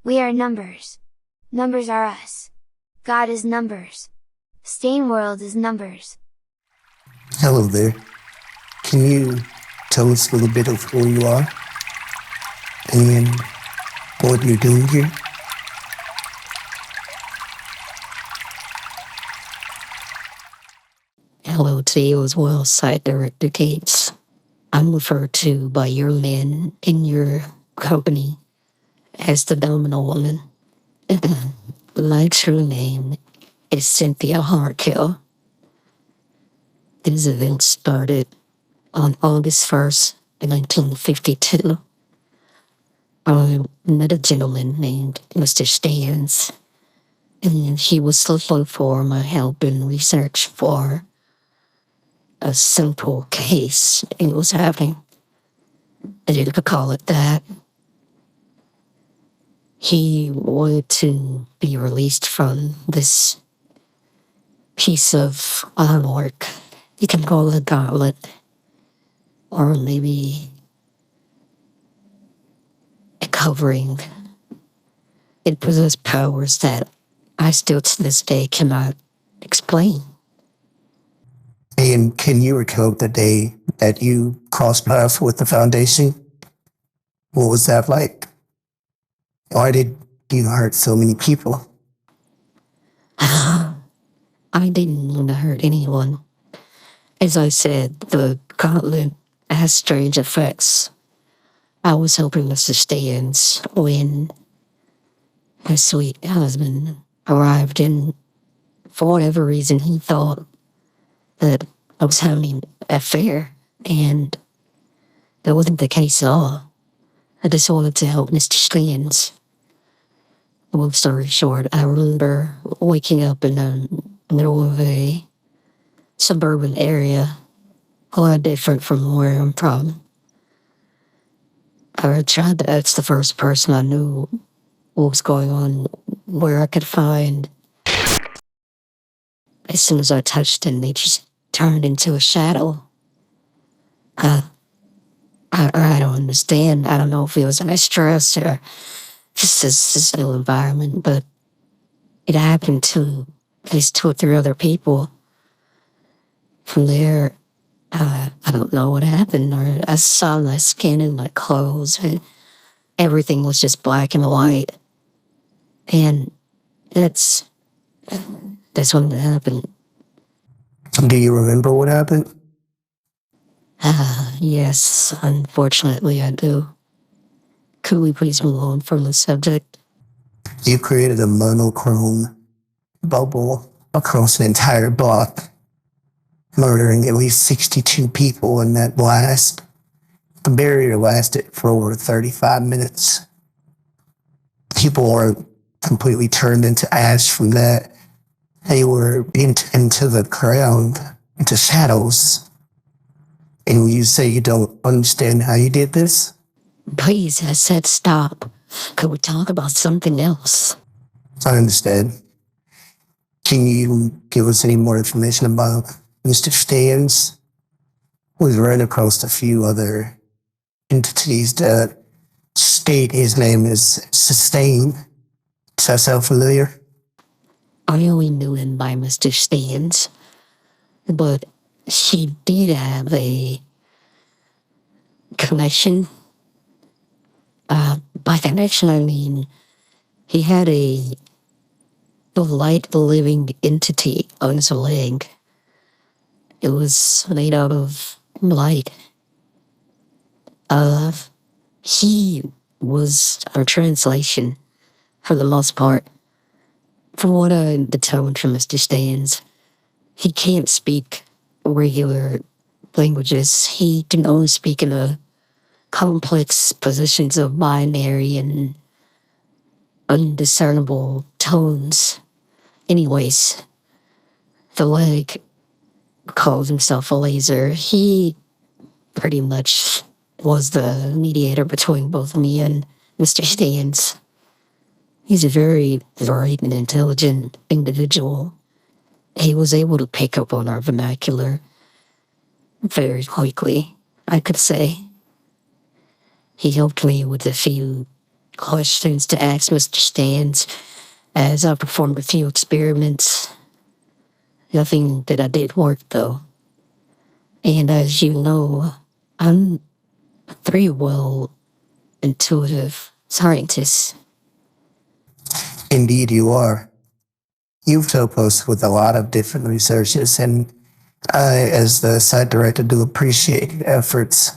We are numbers. Numbers are us. God is numbers. Stain world is numbers. Hello there. Can you tell us a little bit of who you are and what you're doing here? Hello to you as well, Site Director Gates. I'm referred to by your men in your company as the Domino Woman. My true name is Cynthia Harkill. This event started on August 1st, 1952. I met a gentleman named Mr. Stans, and he was looking for my help in research for a simple case he was having. You could call it that. He wanted to be released from this piece of artwork. You can call it a gauntlet, or maybe a covering. It possessed powers that I still to this day cannot explain. And can you recount the day that you crossed paths with the Foundation? What was that like? Why did you hurt so many people? I didn't want to hurt anyone. As I said, the gauntlet has strange effects. I was helping Mr. Stans when his sweet husband arrived, and for whatever reason he thought that I was having an affair, and that wasn't the case at all. I just wanted to help Mr. Stans. Long story short, I remember waking up in the middle of a suburban area, a lot different from where I'm from. I tried to ask the first person I knew what was going on, where I could find. As soon as I touched him, they just turned into a shadow. I don't understand. I don't know if it was my stress or just this new environment, but it happened to at least 2 or 3 other people. From there, I don't know what happened, or I saw my skin and my clothes, and everything was just black and white. And that's when it happened. Do you remember what happened? Yes, unfortunately I do. Could we please move on from the subject? You created a monochrome bubble across an entire block, murdering at least 62 people in that blast. The barrier lasted for over 35 minutes. People were completely turned into ash from that. They were into the ground, into shadows. And you say you don't understand how you did this? Please, I said stop. Could we talk about something else? I understand. Can you give us any more information about Mr. Stans? We've run across a few other entities that state his name is Sustain. Does that sound familiar? I only knew him by Mr. Stans, but he did have a connection. By connection, I mean he had a light living entity on his leg. It was made out of light. He was our translation for the most part. From what I determined from Mr. Stans, he can't speak regular languages. He can only speak in the complex positions of binary and undiscernible tones. Anyways, the leg calls himself a laser. He pretty much was the mediator between both me and Mr. Stans. He's a very bright and intelligent individual. He was able to pick up on our vernacular very quickly, I could say. He helped me with a few questions to ask Mr. Stans as I performed a few experiments. Nothing that I did work, though. And as you know, I'm a very well intuitive scientist. Indeed, you are. You've helped us with a lot of different researches, and I, as the site director, do appreciate your efforts.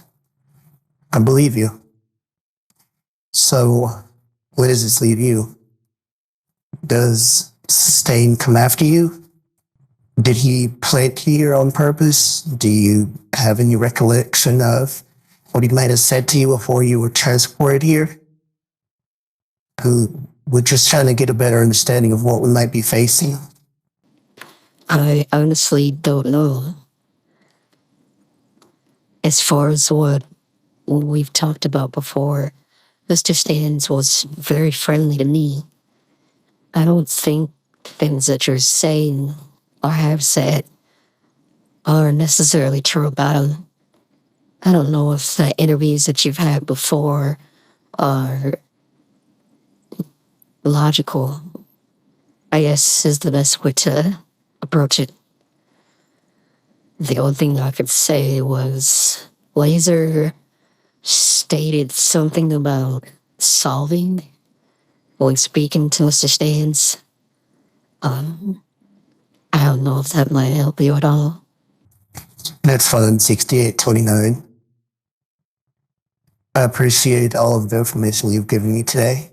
I believe you. So, where does this leave you? Does Stain come after you? Did he plant here on purpose? Do you have any recollection of what he might have said to you before you were transported here? We're just trying to get a better understanding of what we might be facing. I honestly don't know. As far as what we've talked about before, Mr. Stans was very friendly to me. I don't think things that you're saying or have said are necessarily true about him. I don't know if the interviews that you've had before are logical, I guess is the best way to approach it. The only thing I could say was Laser stated something about solving when speaking to Mr. Stans. I don't know if that might help you at all. That's fine, 6829. I appreciate all of the information you've given me today.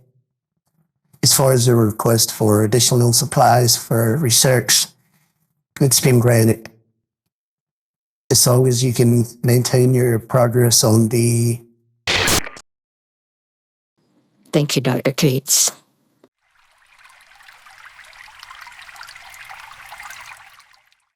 As far as the request for additional supplies for research, it's been granted. As long as you can maintain your progress on the Thank you, Dr. Cates.